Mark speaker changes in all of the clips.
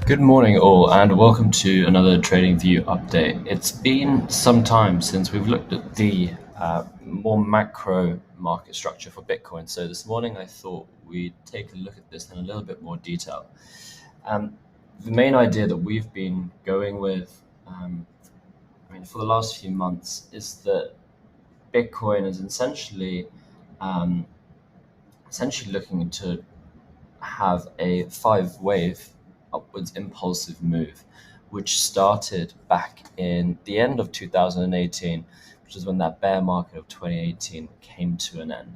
Speaker 1: Good morning, all, and welcome to another Trading View update. It's been some time since we've looked at the more macro market structure for Bitcoin. So this morning I thought we'd take a look at this in a little bit more detail. The main idea that we've been going with, for the last few months, is that Bitcoin is um, essentially looking to have a five-wave upwards impulsive move, which started back in the end of 2018, which is when that bear market of 2018 came to an end.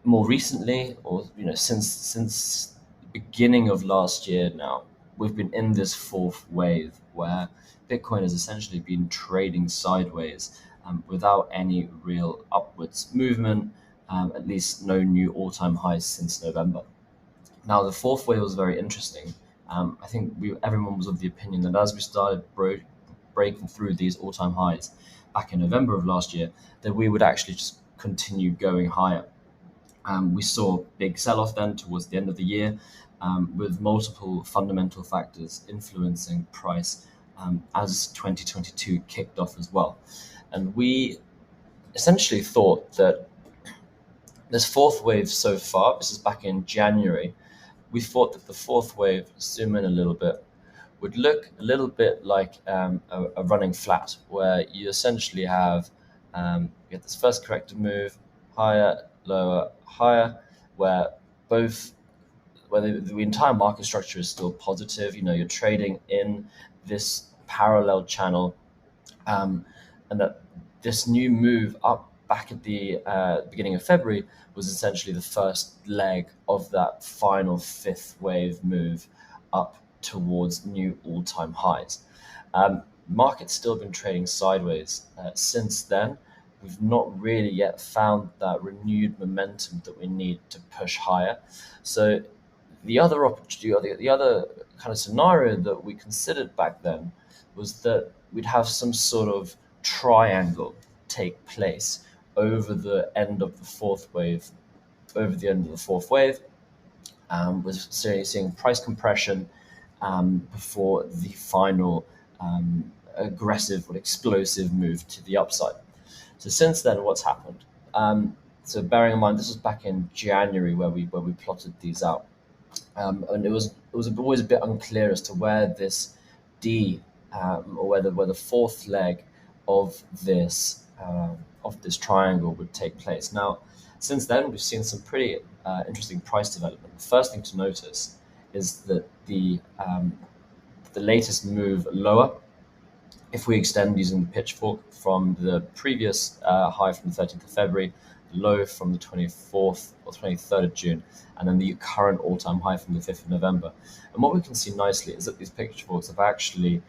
Speaker 1: More recently, or since the beginning of last year now, we've been in this fourth wave where Bitcoin has essentially been trading sideways without any real upwards movement, at least no new all-time highs since November. Now, the fourth wave was very interesting. I think everyone was of the opinion that as we started breaking through these all-time highs back in November of last year, that we would actually just continue going higher. We saw big sell-off then towards the end of the year, with multiple fundamental factors influencing price as 2022 kicked off as well. And we essentially thought that this fourth wave so far, this is back in January, we thought that the fourth wave, zoom in a little bit, would look a little bit like a running flat, where you essentially have you get this first corrective move, higher, lower, higher, where both where the entire market structure is still positive. You're trading in this parallel channel, and that this new move up back at the beginning of February was essentially the first leg of that final fifth wave move up towards new all-time highs. Market's still been trading sideways since then. We've not really yet found that renewed momentum that we need to push higher. So the other opportunity, the other kind of scenario that we considered back then was that we'd have some sort of triangle take place over the end of the fourth wave, with seeing price compression before the final aggressive or explosive move to the upside. So since then, what's happened? So bearing in mind, this was back in January where we plotted these out, and it was always a bit unclear as to where this D or where the fourth leg of this triangle would take place. Now, since then, we've seen some pretty interesting price development. The first thing to notice is that the latest move lower, if we extend using the pitchfork from the previous high from the 13th of February, the low from the 24th or 23rd of June, and then the current all-time high from the 5th of November. And what we can see nicely is that these pitchforks have actually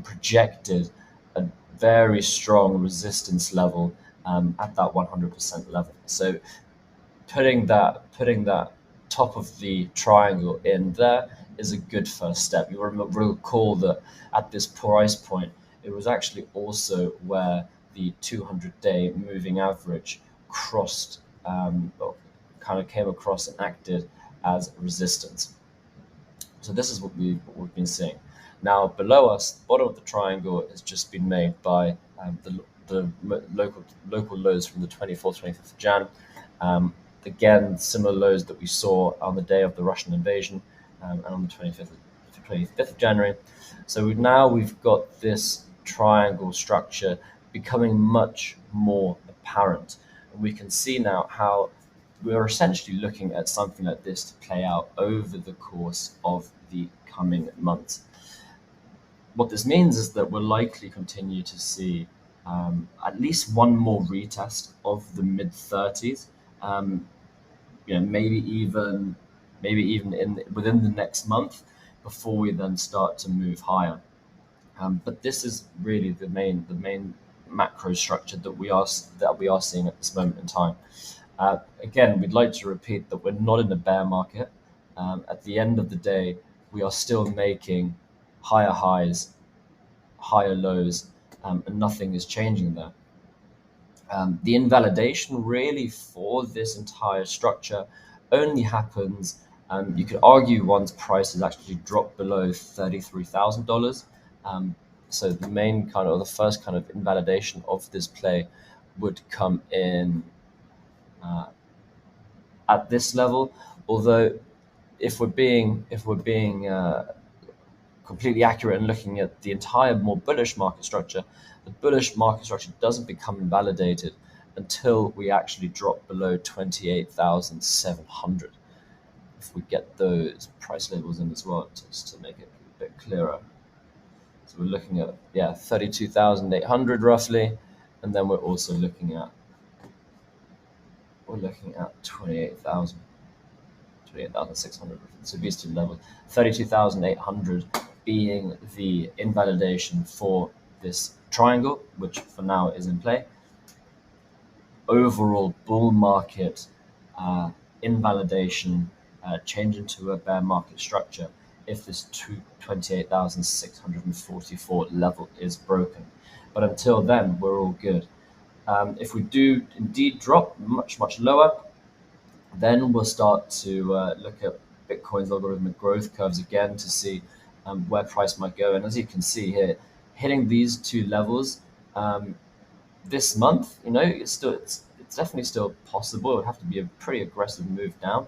Speaker 1: projected a very strong resistance level at that 100% level. So putting that top of the triangle in there is a good first step. You recall that at this price point, it was actually also where the 200-day moving average crossed, kind of came across and acted as resistance. So this is what we've been seeing. Now below us, the bottom of the triangle has just been made by the local lows from the 24th, 25th of Jan. Again, similar lows that we saw on the day of the Russian invasion and on the 25th of January. So we've got this triangle structure becoming much more apparent. And we can see now how we're essentially looking at something like this to play out over the course of the coming months. What this means is that we'll likely continue to see at least one more retest of the mid 30s. Maybe even within the next month before we then start to move higher. But this is really the main macro structure that we are seeing at this moment in time. Again, we'd like to repeat that we're not in a bear market. At the end of the day, we are still making higher highs, higher lows, and nothing is changing there. The invalidation really for this entire structure only happens You could argue once price has actually dropped below $33,000. So the main kind of, the first kind of invalidation of this play would come in at this level. Although, if we're being completely accurate and looking at the entire more bullish market structure, the bullish market structure doesn't become invalidated until we actually drop below 28,700. If we get those price labels in as well, just to make it a bit clearer. So we're looking at 32,800 roughly, and then we're also looking at 28,000. 28,600. So these two levels, 32,800 being the invalidation for this triangle, which for now is in play. Overall bull market invalidation, change into a bear market structure if this 28,644 level is broken. But until then, we're all good. If we do indeed drop much, much lower, then we'll start to look at Bitcoin's logarithmic growth curves again to see where price might go. And as you can see here, hitting these two levels this month, it's definitely still possible. It would have to be a pretty aggressive move down.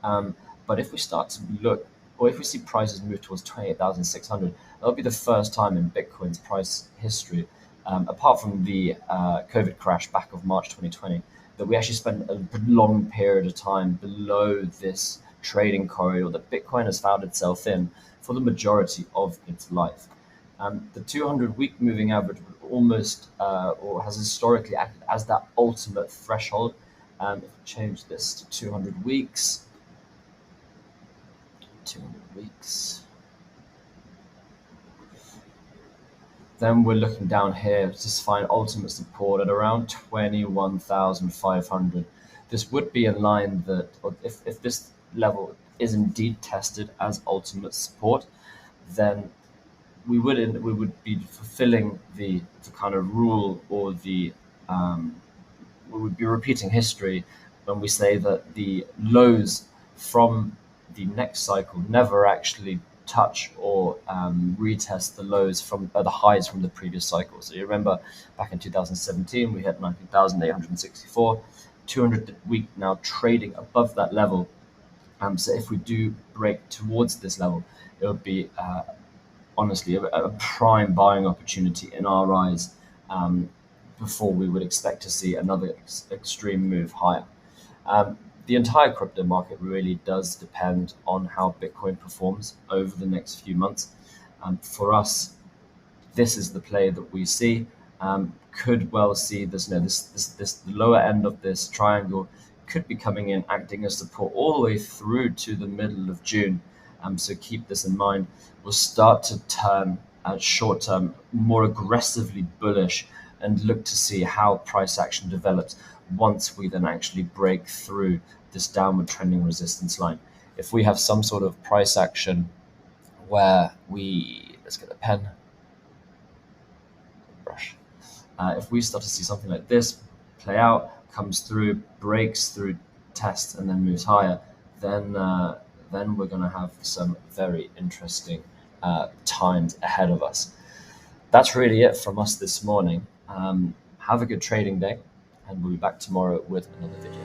Speaker 1: But if we start to look, or if we see prices move towards 28,600, that'll be the first time in Bitcoin's price history, apart from the COVID crash back of March 2020, that we actually spent a long period of time below this trading corridor that Bitcoin has found itself in for the majority of its life. The 200-week moving average would almost, or has historically acted as that ultimate threshold. If we change this to 200 weeks, 200 weeks, then we're looking down here to find ultimate support at around 21,500. This would be in line that if this level is indeed tested as ultimate support, then we would be fulfilling the kind of rule, or we would be repeating history when we say that the lows from the next cycle never actually touch or retest the lows from the highs from the previous cycle. So you remember back in 2017 we had 19,864, 200-week now trading above that level. So if we do break towards this level, it would be honestly a prime buying opportunity in our eyes, before we would expect to see another extreme move higher. The entire crypto market really does depend on how Bitcoin performs over the next few months. For us, this is the play that we see. Could well see this, the lower end of this triangle could be coming in, acting as support all the way through to the middle of June. So keep this in mind. We'll start to turn short term more aggressively bullish and look to see how price action develops once we then actually break through this downward trending resistance line. If we have some sort of price action where let's get a pen, brush. If we start to see something like this play out, comes through, breaks through, tests, and then moves higher, then we're going to have some very interesting times ahead of us. That's really it from us this morning. Have a good trading day, and we'll be back tomorrow with another video.